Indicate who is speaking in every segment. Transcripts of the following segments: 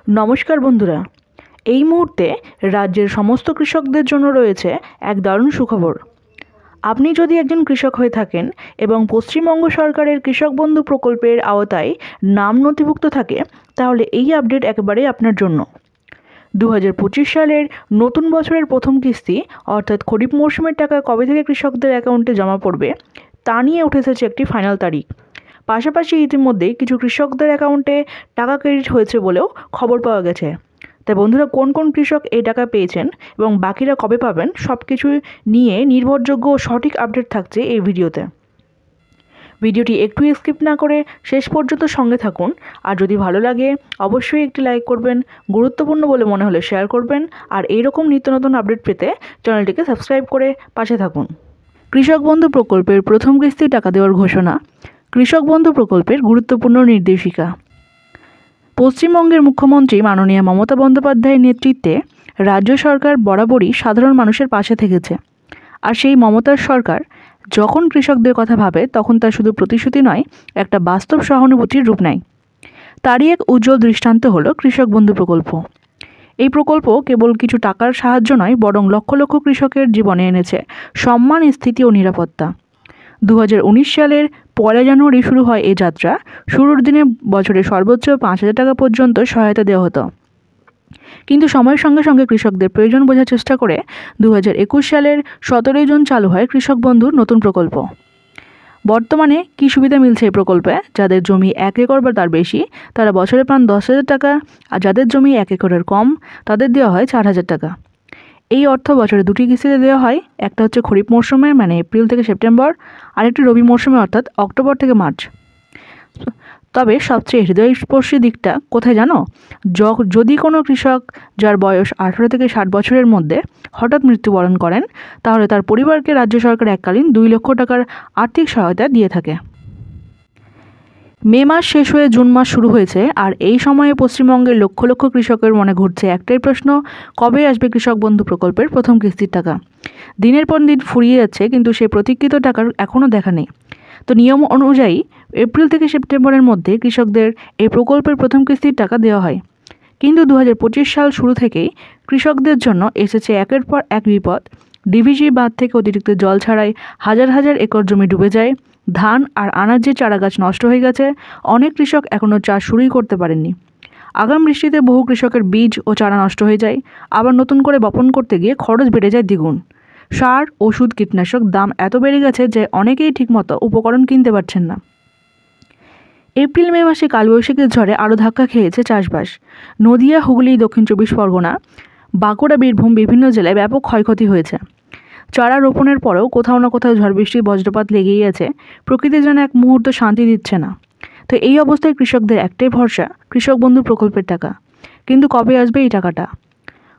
Speaker 1: নমস্কার বন্ধুরা, এই মুহূর্তে রাজ্যের সমস্ত কৃষকদের জন্য রয়েছে এক দারুণ সুখবর। আপনি যদি একজন কৃষক হয়ে থাকেন এবং পশ্চিমবঙ্গ সরকারের কৃষক বন্ধু প্রকল্পের আওতায় নাম নথিভুক্ত থাকে, তাহলে এই আপডেট একেবারেই আপনার জন্য। 2025 সালের নতুন বছরের প্রথম কিস্তি অর্থাৎ খরিফ মরশুমের টাকা কবে থেকে কৃষকদের অ্যাকাউন্টে জমা পড়বে তা নিয়ে উঠে এসেছে একটি ফাইনাল তারিখ। পাশাপাশি ইতিমধ্যেই কিছু কৃষকদের অ্যাকাউন্টে টাকা ক্রেডিট হয়েছে বলেও খবর পাওয়া গেছে। তাই বন্ধুরা, কোন কোন কৃষক এই টাকা পেয়েছেন এবং বাকিরা কবে পাবেন সব কিছু নিয়ে নির্ভরযোগ্য ও সঠিক আপডেট থাকছে এই ভিডিওতে। ভিডিওটি একটু স্কিপ না করে শেষ পর্যন্ত সঙ্গে থাকুন। আর যদি ভালো লাগে অবশ্যই একটি লাইক করবেন, গুরুত্বপূর্ণ বলে মনে হলে শেয়ার করবেন, আর এইরকম নিত্য নতুন আপডেট পেতে চ্যানেলটিকে সাবস্ক্রাইব করে পাশে থাকুন। কৃষক বন্ধু প্রকল্পের প্রথম কিস্তি টাকা দেওয়ার ঘোষণা। কৃষক বন্ধু প্রকল্পের গুরুত্বপূর্ণ নির্দেশিকা। পশ্চিমবঙ্গের মুখ্যমন্ত্রী মাননীয় মমতা বন্দ্যোপাধ্যায়ের নেতৃত্বে রাজ্য সরকার বরাবরই সাধারণ মানুষের পাশে থেকেছে। আর সেই মমতার সরকার যখন কৃষকদের কথা ভাবে, তখন তা শুধু প্রতিশ্রুতি নয়, একটা বাস্তব সহানুভূতির রূপ নেয়। তারই এক উজ্জ্বল দৃষ্টান্ত হলো কৃষক বন্ধু প্রকল্প। এই প্রকল্প কেবল কিছু টাকার সাহায্য নয়, বরং লক্ষ লক্ষ কৃষকের জীবনে এনেছে সম্মান, স্থিতি ও নিরাপত্তা। 2019 সালের 1 জানুয়ারি শুরু হয় এই যাত্রা। শুরুর দিনে বছরে সর্বোচ্চ 5,000 টাকা পর্যন্ত সহায়তা দেওয়া হতো, কিন্তু সময়ের সঙ্গে সঙ্গে কৃষকদের প্রয়োজন বোঝার চেষ্টা করে 2021 সালের 17 জুন চালু হয় কৃষক বন্ধুর নতুন প্রকল্প। বর্তমানে কী সুবিধা মিলছে এই প্রকল্পে? যাদের জমি 1 একর বা তার বেশি, তারা বছরে পান 10,000 টাকা, আর যাদের জমি 1 একরের কম, তাদের দেওয়া হয় 4,000 টাকা। এই অর্থ বছরে 2টি কিস্তিতে দেওয়া হয়। একটা হচ্ছে খরিফ মরশুমে, মানে এপ্রিল থেকে সেপ্টেম্বর, আর একটি রবি মরশুমে অর্থাৎ অক্টোবর থেকে মার্চ। তবে সবচেয়ে হৃদয়স্পর্শী দিকটা কোথায় জানো? যদি কোনো কৃষক যার বয়স 18 থেকে 60 বছরের মধ্যে হঠাৎ মৃত্যুবরণ করেন, তাহলে তার পরিবারকে রাজ্য সরকার এককালীন 2 লক্ষ টাকার আর্থিক সহায়তা দিয়ে থাকে। মে মাস শেষ হয়ে জুন মাস শুরু হয়েছে, আর এই সময়ে পশ্চিমবঙ্গের লক্ষ লক্ষ কৃষকের মনে ঘুরছে একটাই প্রশ্ন: কবে আসবে কৃষক বন্ধু প্রকল্পের প্রথম কিস্তির টাকা? দিনের পর দিন ফুরিয়ে যাচ্ছে, কিন্তু সেই প্রতীক্ষিত টাকার এখনও দেখা নেই। তো নিয়ম অনুযায়ী এপ্রিল থেকে সেপ্টেম্বরের মধ্যে কৃষকদের এই প্রকল্পের প্রথম কিস্তির টাকা দেওয়া হয়। কিন্তু 2025 সাল শুরু থেকেই কৃষকদের জন্য এসেছে একের পর এক বিপদ। ডিভিসি বাঁধ থেকে অতিরিক্ত জল ছাড়াই হাজার হাজার একর জমি ডুবে যায়। ধান আর আনাজের চারাগাছ নষ্ট হয়ে গেছে। অনেক কৃষক এখনও চাষ শুরুই করতে পারেননি। আগাম বৃষ্টিতে বহু কৃষকের বীজ ও চারা নষ্ট হয়ে যায়। আবার নতুন করে বপন করতে গিয়ে খরচ বেড়ে যায় দ্বিগুণ। সার, ওষুধ, কীটনাশক দাম এত বেড়ে গেছে যে অনেকেই ঠিকমতো উপকরণ কিনতে পারছেন না। এপ্রিল মে মাসে কালবৈশাখীর ঝড়ে আরও ধাক্কা খেয়েছে চাষবাস। নদিয়া, হুগলি, দক্ষিণ 24 পরগনা, বাঁকুড়া, বীরভূম বিভিন্ন জেলায় ব্যাপক ক্ষয়ক্ষতি হয়েছে। চারা রোপণের পরেও কোথাও না কোথাও ঝড় বৃষ্টি, বজ্রপাত লেগেই আছে। প্রকৃতি যেন এক মুহূর্ত শান্তি দিচ্ছে না। তো এই অবস্থায় কৃষকদের একটাই ভরসা, কৃষক বন্ধু প্রকল্পের টাকা। কিন্তু কবে আসবে এই টাকাটা?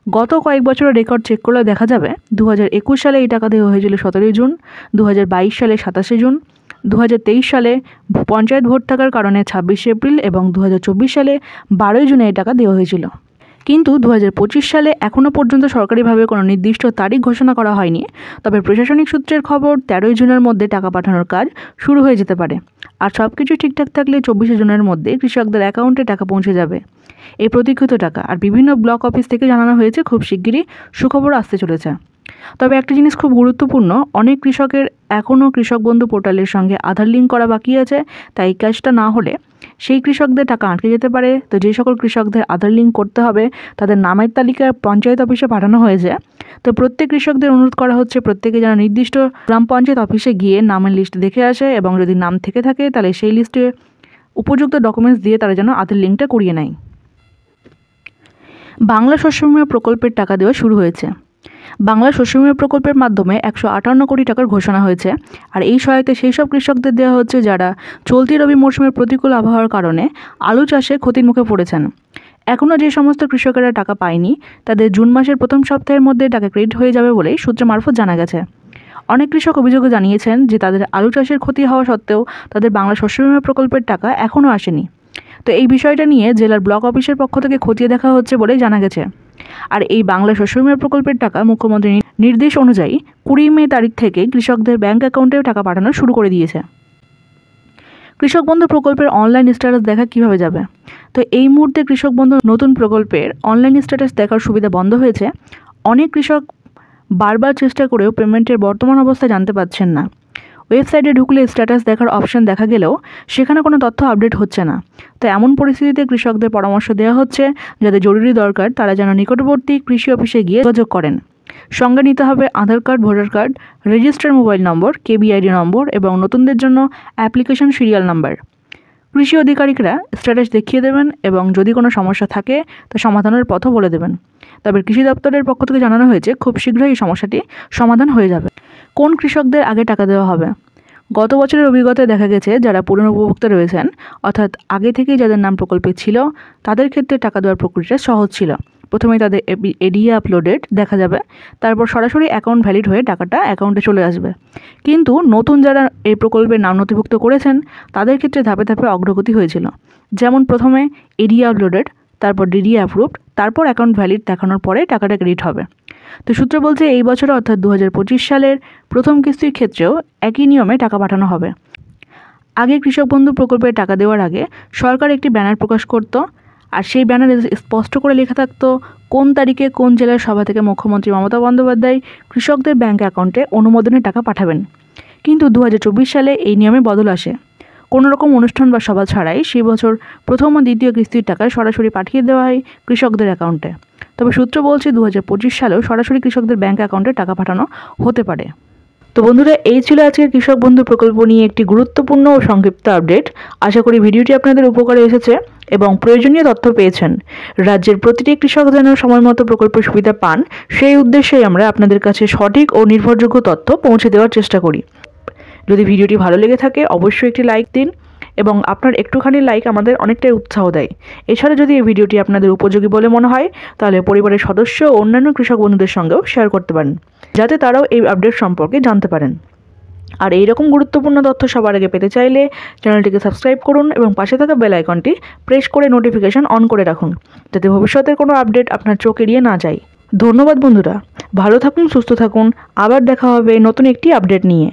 Speaker 1: গত কয়েক বছরের রেকর্ড চেক করলে দেখা যাবে 2021 সালে এই টাকা দেওয়া হয়েছিল 17 জুন, 2022 সালে 27 জুন, 2023 সালে পঞ্চায়েত ভোট থাকার কারণে 26 এপ্রিল এবং 2024 সালে 12 জুনে এই টাকা দেওয়া হয়েছিল। কিন্তু 2025 সালে এখনও পর্যন্ত সরকারিভাবে কোনো নির্দিষ্ট তারিখ ঘোষণা করা হয়নি। তবে প্রশাসনিক সূত্রের খবর 13 জুনের মধ্যে টাকা পাঠানোর কাজ শুরু হয়ে যেতে পারে। আর সব কিছু ঠিকঠাক থাকলে 24 জুনের মধ্যে কৃষকদের অ্যাকাউন্টে টাকা পৌঁছে যাবে। এই প্রতীক্ষিত টাকা আর বিভিন্ন ব্লক অফিস থেকে জানানো হয়েছে খুব শিগগিরই সুখবর আসতে চলেছে। তবে একটা জিনিস খুব গুরুত্বপূর্ণ, অনেক কৃষকের এখনও কৃষক বন্ধু পোর্টালের সঙ্গে আধার লিঙ্ক করা বাকি আছে। তাই এই কাজটা না হলে সেই কৃষকদের টাকা আটকে যেতে পারে। তো যে সকল কৃষকদের আধার লিঙ্ক করতে হবে, তাদের নামের তালিকা পঞ্চায়েত অফিসে পাঠানো হয়েছে। তো প্রত্যেক কৃষকদের অনুরোধ করা হচ্ছে প্রত্যেকে যেন নির্দিষ্ট গ্রাম পঞ্চায়েত অফিসে গিয়ে নামের লিস্ট দেখে আসে, এবং যদি নাম থেকে থাকে তাহলে সেই লিস্টে উপযুক্ত ডকুমেন্টস দিয়ে তারা যেন আধার লিঙ্কটা করিয়ে নেয়। বাংলা শস্য বিমা প্রকল্পের টাকা দেওয়া শুরু হয়েছে। বাংলা শস্য বিমা প্রকল্পের মাধ্যমে 158 কোটি টাকার ঘোষণা হয়েছে। আর এই সহায়তা সেই সব কৃষকদের দেওয়া হচ্ছে যারা চলতি রবি মরশুমের প্রতিকূল আবহাওয়ার কারণে আলু চাষে ক্ষতির মুখে পড়েছেন। এখনও যে সমস্ত কৃষকেরা টাকা পায়নি, তাদের জুন মাসের প্রথম সপ্তাহের মধ্যে টাকা ক্রেডিট হয়ে যাবে বলেই সূত্র মারফত জানা গেছে। অনেক কৃষক অভিযোগে জানিয়েছেন যে তাদের আলু চাষের ক্ষতি হওয়া সত্ত্বেও তাদের বাংলা শস্য বিমা প্রকল্পের টাকা এখনও আসেনি। তো এই বিষয়টা নিয়ে জেলার ব্লক অফিসের পক্ষ থেকে খতিয়ে দেখা হচ্ছে বলে জানা গেছে। আর এই বাংলা শস্য বিমা প্রকল্পের টাকা মুখ্যমন্ত্রীর নির্দেশ অনুযায়ী 20 মে তারিখ থেকে কৃষকদের ব্যাংক অ্যাকাউন্টে টাকা পাঠানো শুরু করে দিয়েছে। কৃষক বন্ধু প্রকল্পের অনলাইন স্ট্যাটাস দেখা কিভাবে যাবে? তো এই মুহূর্তে কৃষক বন্ধু নতুন প্রকল্পের অনলাইন স্ট্যাটাস দেখার সুবিধা বন্ধ হয়েছে। অনেক কৃষক বারবার চেষ্টা করেও পেমেন্টের বর্তমান অবস্থা জানতে পারছেন না। ওয়েবসাইটে ঢুকলে স্ট্যাটাস দেখার অপশন দেখা গেলেও সেখানে কোনো তথ্য আপডেট হচ্ছে না। তো এমন পরিস্থিতিতে কৃষকদের পরামর্শ দেওয়া হচ্ছে যাদের জরুরি দরকার তারা যেন নিকটবর্তী কৃষি অফিসে গিয়ে যোগাযোগ করেন। সঙ্গে নিতে হবে Aadhaar card, voter card, registered mobile number, কেবিআইডি নম্বর এবং নতুনদের জন্য অ্যাপ্লিকেশন সিরিয়াল নাম্বার। কৃষি আধিকারিকরা স্ট্যাটাস দেখিয়ে দেবেন এবং যদি কোনো সমস্যা থাকে তা সমাধানের পথও বলে দেবেন। তবে কৃষি দপ্তরের পক্ষ থেকে জানানো হয়েছে খুব শীঘ্রই এই সমস্যাটি সমাধান হয়ে যাবে। কোন কৃষকদের আগে টাকা দেওয়া হবে? গত বছরের অভিজ্ঞতায় দেখা গেছে যারা পুরনো উপভোক্তা রয়েছেন, অর্থাৎ আগে থেকেই যাদের নাম প্রকল্পে ছিল, তাদের ক্ষেত্রে টাকা দেওয়ার প্রক্রিয়াটা সহজ ছিল। প্রথমেই তাদের এডিএ আপলোডেড দেখা যাবে, তারপর সরাসরি অ্যাকাউন্ট ভ্যালিড হয়ে টাকাটা অ্যাকাউন্টে চলে আসবে। কিন্তু নতুন যারা এই প্রকল্পের নাম নথিভুক্ত করেছেন তাদের ক্ষেত্রে ধাপে ধাপে অগ্রগতি হয়েছিল। যেমন প্রথমে এডিএ আপলোডেড, তারপর ডিডিএ অ্যাপ্রুভড, তারপর অ্যাকাউন্ট ভ্যালিড দেখানোর পরে টাকাটা ক্রেডিট হবে। তো সূত্র বলছে এই বছরে অর্থাৎ 2025 সালের প্রথম কিস্তির ক্ষেত্রেও একই নিয়মে টাকা পাঠানো হবে। আগে কৃষক বন্ধু প্রকল্পের টাকা দেওয়ার আগে সরকার একটি ব্যানার প্রকাশ করত, আর সেই ব্যানারে স্পষ্ট করে লেখা থাকতো কোন তারিখে কোন জেলার সভা থেকে মুখ্যমন্ত্রী মমতা বন্দ্যোপাধ্যায় কৃষকদের ব্যাঙ্ক অ্যাকাউন্টে অনুমোদনের টাকা পাঠাবেন। কিন্তু 2024 সালে এই নিয়মে বদল আসে। কোনো রকম অনুষ্ঠান বা সভা ছাড়াই সেই বছর প্রথম ও দ্বিতীয় কিস্তির টাকা সরাসরি পাঠিয়ে দেওয়া হয় কৃষকদের অ্যাকাউন্টে। তবে সূত্র বলছে 2025 সালেও সরাসরি কৃষকদের ব্যাঙ্ক অ্যাকাউন্টে টাকা পাঠানো হতে পারে। তো বন্ধুরা, এই ছিল আজকের কৃষক বন্ধু প্রকল্প নিয়ে একটি গুরুত্বপূর্ণ ও সংক্ষিপ্ত আপডেট। আশা করি ভিডিওটি আপনাদের উপকারে এসেছে এবং প্রয়োজনীয় তথ্য পেয়েছেন। রাজ্যের প্রতিটি কৃষক যেন সময়মতো প্রকল্পের সুবিধা পান, সেই উদ্দেশ্যেই আমরা আপনাদের কাছে সঠিক ও নির্ভরযোগ্য তথ্য পৌঁছে দেওয়ার চেষ্টা করি। যদি ভিডিওটি ভালো লেগে থাকে অবশ্যই একটি লাইক দিন এবং আপনার একটুখানি লাইক আমাদের অনেকটাই উৎসাহ দেয়। এছাড়া যদি এই ভিডিওটি আপনাদের উপযোগী বলে মনে হয় তাহলে পরিবারের সদস্য ও অন্যান্য কৃষক বন্ধুদের সঙ্গেও শেয়ার করতে পারেন, যাতে তারাও এই আপডেট সম্পর্কে জানতে পারেন। আর এইরকম গুরুত্বপূর্ণ তথ্য সবার আগে পেতে চাইলে চ্যানেলটিকে সাবস্ক্রাইব করুন এবং পাশে থাকা বেল আইকনটি প্রেস করে নোটিফিকেশন অন করে রাখুন, যাতে ভবিষ্যতের কোনো আপডেট আপনার চোখ এড়িয়ে না যায়। ধন্যবাদ বন্ধুরা, ভালো থাকুন, সুস্থ থাকুন। আবার দেখা হবে নতুন একটি আপডেট নিয়ে।